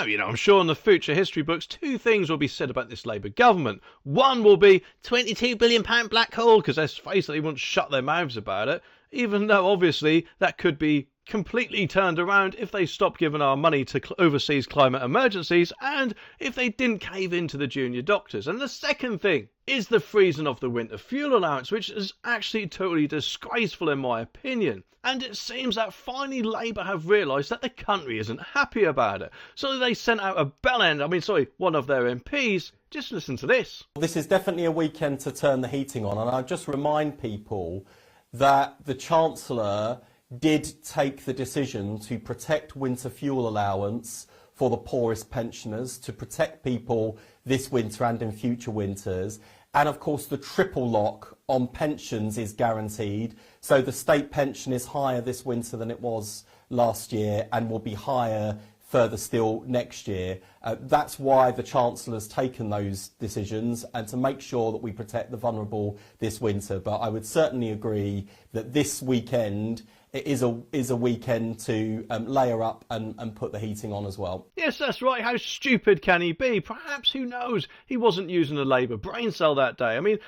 Now, I'm sure in the future history books, two things will be said about this Labour government. One will be £22 billion black hole, because let's face it, they won't shut their mouths about it, even though obviously that could be completely turned around if they stopped giving our money to overseas climate emergencies and if they didn't cave into the junior doctors. And the second thing is the freezing of the winter fuel allowance, which is actually totally disgraceful in my opinion. And it seems that finally Labour have realised that the country isn't happy about it. So they sent out a one of their MPs. Just listen to this. This is definitely a weekend to turn the heating on, and I just remind people that the Chancellor did take the decision to protect winter fuel allowance for the poorest pensioners, to protect people this winter and in future winters. And of course the triple lock on pensions is guaranteed. So the state pension is higher this winter than it was last year and will be higher further still next year. That's why the Chancellor's taken those decisions, and to make sure that we protect the vulnerable this winter. But I would certainly agree that this weekend it is a weekend to layer up and put the heating on as well. Yes, that's right. How stupid can he be? Perhaps, who knows, he wasn't using a Labour brain cell that day. I mean,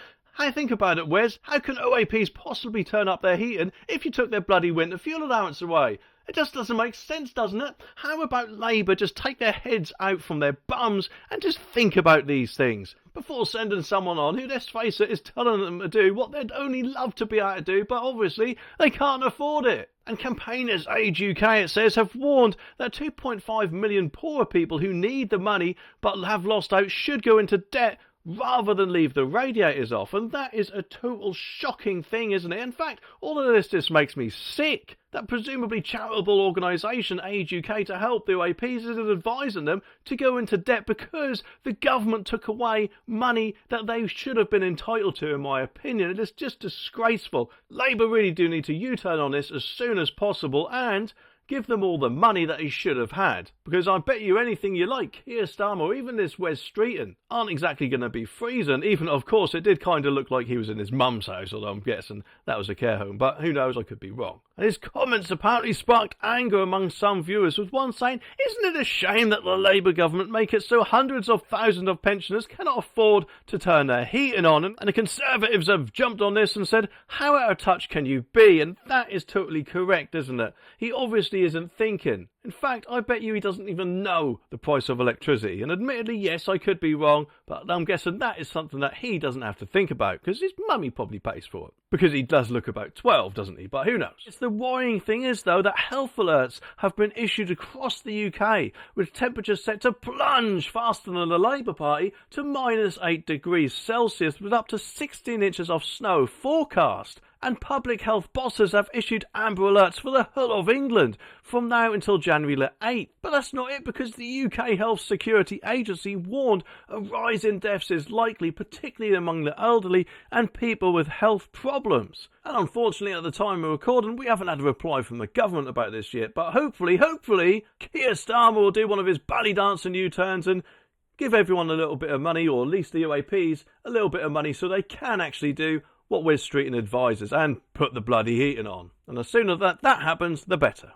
think about it, Wes. How can OAPs possibly turn up their heating if you took their bloody winter fuel allowance away? It just doesn't make sense, doesn't it? How about Labour just take their heads out from their bums and just think about these things before sending someone on who, let's face it, is telling them to do what they'd only love to be able to do, but obviously they can't afford it. And campaigners Age UK, it says, have warned that 2.5 million poorer people who need the money but have lost out should go into debt rather than leave the radiators off. And that is a total shocking thing, isn't it? In fact, all of this just makes me sick. That presumably charitable organisation Age UK to help the OAPs is advising them to go into debt because the government took away money that they should have been entitled to, in my opinion. It is just disgraceful. Labour really do need to U-turn on this as soon as possible and give them all the money that he should have had. Because I bet you anything you like, Keir Starmer or even this Wes Streeting aren't exactly going to be freezing. Even, of course, it did kind of look like he was in his mum's house, although I'm guessing that was a care home. But who knows, I could be wrong. And his comments apparently sparked anger among some viewers, with one saying, "Isn't it a shame that the Labour government make it so hundreds of thousands of pensioners cannot afford to turn their heating on?" And the Conservatives have jumped on this and said, "How out of touch can you be?" And that is totally correct, isn't it? He obviously isn't thinking. In fact, I bet you he doesn't even know the price of electricity. And admittedly, yes, I could be wrong, but I'm guessing that is something that he doesn't have to think about, because his mummy probably pays for it. Because he does look about 12, doesn't he? But who knows? It's the worrying thing is, though, that health alerts have been issued across the UK, with temperatures set to plunge faster than the Labour Party to -8 degrees Celsius, with up to 16 inches of snow forecast. And public health bosses have issued amber alerts for the whole of England from now until January the 8th. But that's not it, because the UK Health Security Agency warned a rise in deaths is likely, particularly among the elderly and people with health problems. And unfortunately, at the time of recording, we haven't had a reply from the government about this yet. But hopefully, Keir Starmer will do one of his belly dancing U-turns and give everyone a little bit of money, or at least the OAPs a little bit of money, so they can actually do what Wes Streeting advises and put the bloody heating on. And the sooner that happens, the better.